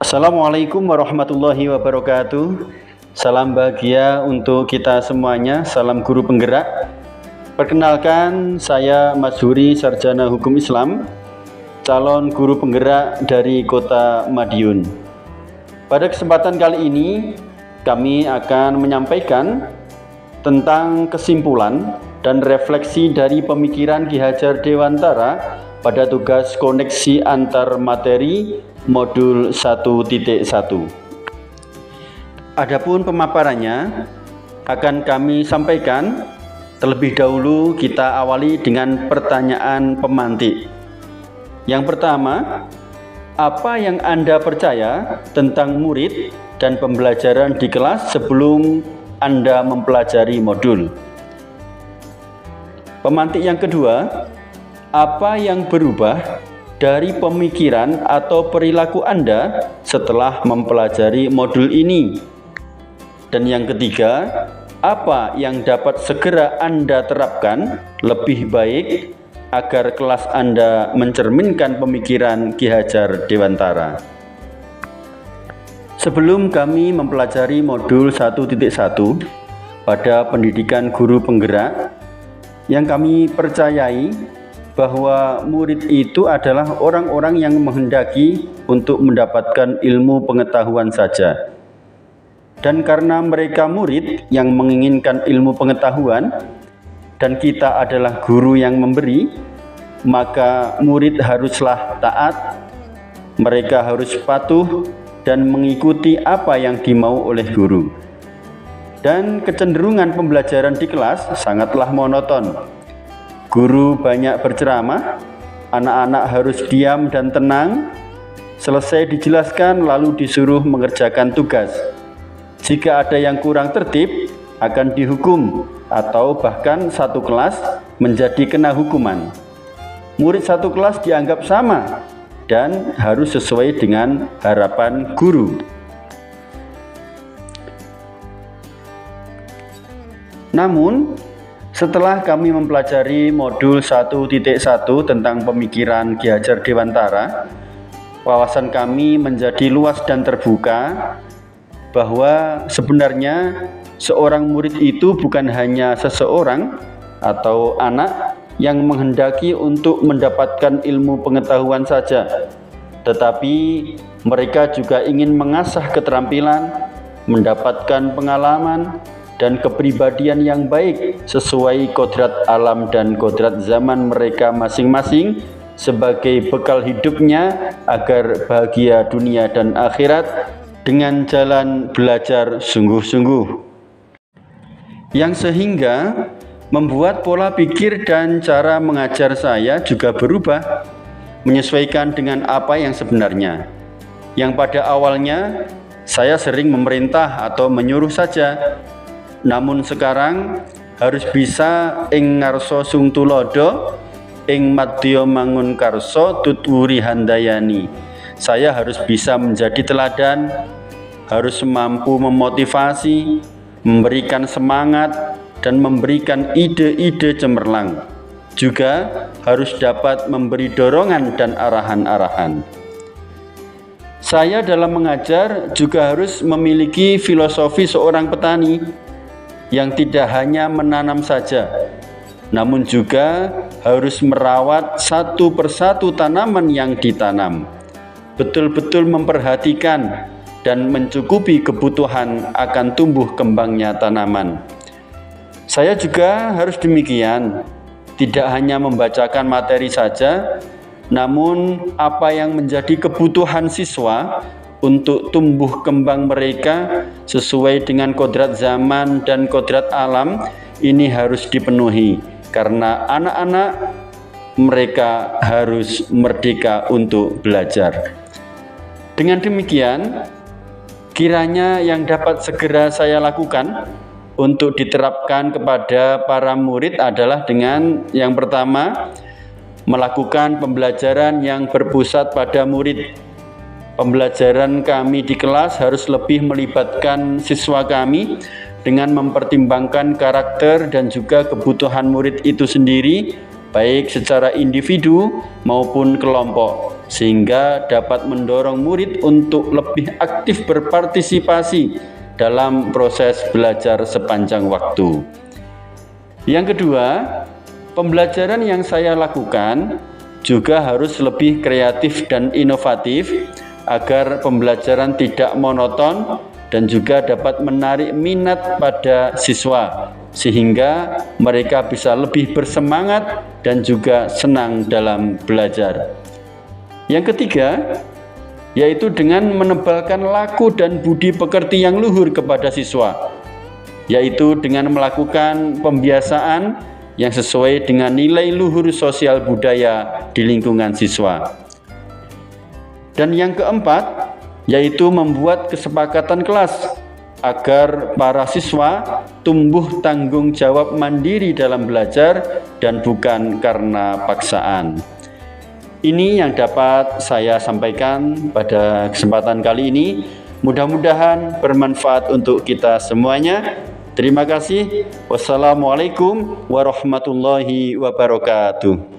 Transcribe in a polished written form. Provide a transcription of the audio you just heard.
Assalamualaikum warahmatullahi wabarakatuh. Salam bahagia untuk kita semuanya. Salam guru penggerak. Perkenalkan, saya Mas Huri, Sarjana Hukum Islam, calon guru penggerak dari Kota Madiun. Pada kesempatan kali ini kami akan menyampaikan tentang kesimpulan dan refleksi dari pemikiran Ki Hajar Dewantara pada tugas koneksi antar materi modul 1.1. Adapun pemaparannya akan kami sampaikan. Terlebih dahulu kita awali dengan pertanyaan pemantik. Yang pertama, apa yang Anda percaya tentang murid dan pembelajaran di kelas sebelum Anda mempelajari modul? Pemantik yang kedua, apa yang berubah dari pemikiran atau perilaku Anda setelah mempelajari modul ini? Dan yang ketiga, apa yang dapat segera Anda terapkan lebih baik agar kelas Anda mencerminkan pemikiran Ki Hajar Dewantara? Sebelum kami mempelajari modul 1.1 pada pendidikan guru penggerak, yang kami percayai bahwa murid itu adalah orang-orang yang menghendaki untuk mendapatkan ilmu pengetahuan saja. Dan karena mereka murid yang menginginkan ilmu pengetahuan dan kita adalah guru yang memberi, maka murid haruslah taat, mereka harus patuh dan mengikuti apa yang dimau oleh guru. Dan kecenderungan pembelajaran di kelas sangatlah monoton. Guru banyak berceramah, anak-anak harus diam dan tenang, selesai dijelaskan lalu disuruh mengerjakan tugas. Jika ada yang kurang tertib, akan dihukum atau bahkan satu kelas menjadi kena hukuman. Murid satu kelas dianggap sama dan harus sesuai dengan harapan guru. Namun, setelah kami mempelajari modul 1.1 tentang pemikiran Ki Hajar Dewantara, wawasan kami menjadi luas dan terbuka bahwa sebenarnya seorang murid itu bukan hanya seseorang atau anak yang menghendaki untuk mendapatkan ilmu pengetahuan saja, tetapi mereka juga ingin mengasah keterampilan, mendapatkan pengalaman dan kepribadian yang baik sesuai kodrat alam dan kodrat zaman mereka masing-masing sebagai bekal hidupnya agar bahagia dunia dan akhirat dengan jalan belajar sungguh-sungguh, yang sehingga membuat pola pikir dan cara mengajar saya juga berubah menyesuaikan dengan apa yang sebenarnya. Yang pada awalnya saya sering memerintah atau menyuruh saja, namun sekarang harus bisa ing ngarsa sung tulodo, ing madya mangun karso tutwuri handayani. Saya harus bisa menjadi teladan, harus mampu memotivasi, memberikan semangat, dan memberikan ide-ide cemerlang. Juga harus dapat memberi dorongan dan arahan-arahan. Saya dalam mengajar juga harus memiliki filosofi seorang petani yang tidak hanya menanam saja, namun juga harus merawat satu persatu tanaman yang ditanam, betul-betul memperhatikan dan mencukupi kebutuhan akan tumbuh kembangnya tanaman. Saya juga harus demikian, tidak hanya membacakan materi saja, namun apa yang menjadi kebutuhan siswa untuk tumbuh kembang mereka sesuai dengan kodrat zaman dan kodrat alam ini harus dipenuhi, karena anak-anak mereka harus merdeka untuk belajar. Dengan demikian, kiranya yang dapat segera saya lakukan untuk diterapkan kepada para murid adalah dengan yang pertama, melakukan pembelajaran yang berpusat pada murid. Pembelajaran kami di kelas harus lebih melibatkan siswa kami dengan mempertimbangkan karakter dan juga kebutuhan murid itu sendiri, baik secara individu maupun kelompok. sehingga dapat mendorong murid untuk lebih aktif berpartisipasi dalam proses belajar sepanjang waktu. Yang kedua, pembelajaran yang saya lakukan juga harus lebih kreatif dan inovatif agar pembelajaran tidak monoton dan juga dapat menarik minat pada siswa sehingga mereka bisa lebih bersemangat dan juga senang dalam belajar. Yang ketiga, yaitu dengan menebalkan laku dan budi pekerti yang luhur kepada siswa, yaitu dengan melakukan pembiasaan yang sesuai dengan nilai luhur sosial budaya di lingkungan siswa. Dan yang keempat, yaitu membuat kesepakatan kelas agar para siswa tumbuh tanggung jawab mandiri dalam belajar dan bukan karena paksaan. Ini yang dapat saya sampaikan pada kesempatan kali ini. Mudah-mudahan bermanfaat untuk kita semuanya. Terima kasih. Wassalamualaikum warahmatullahi wabarakatuh.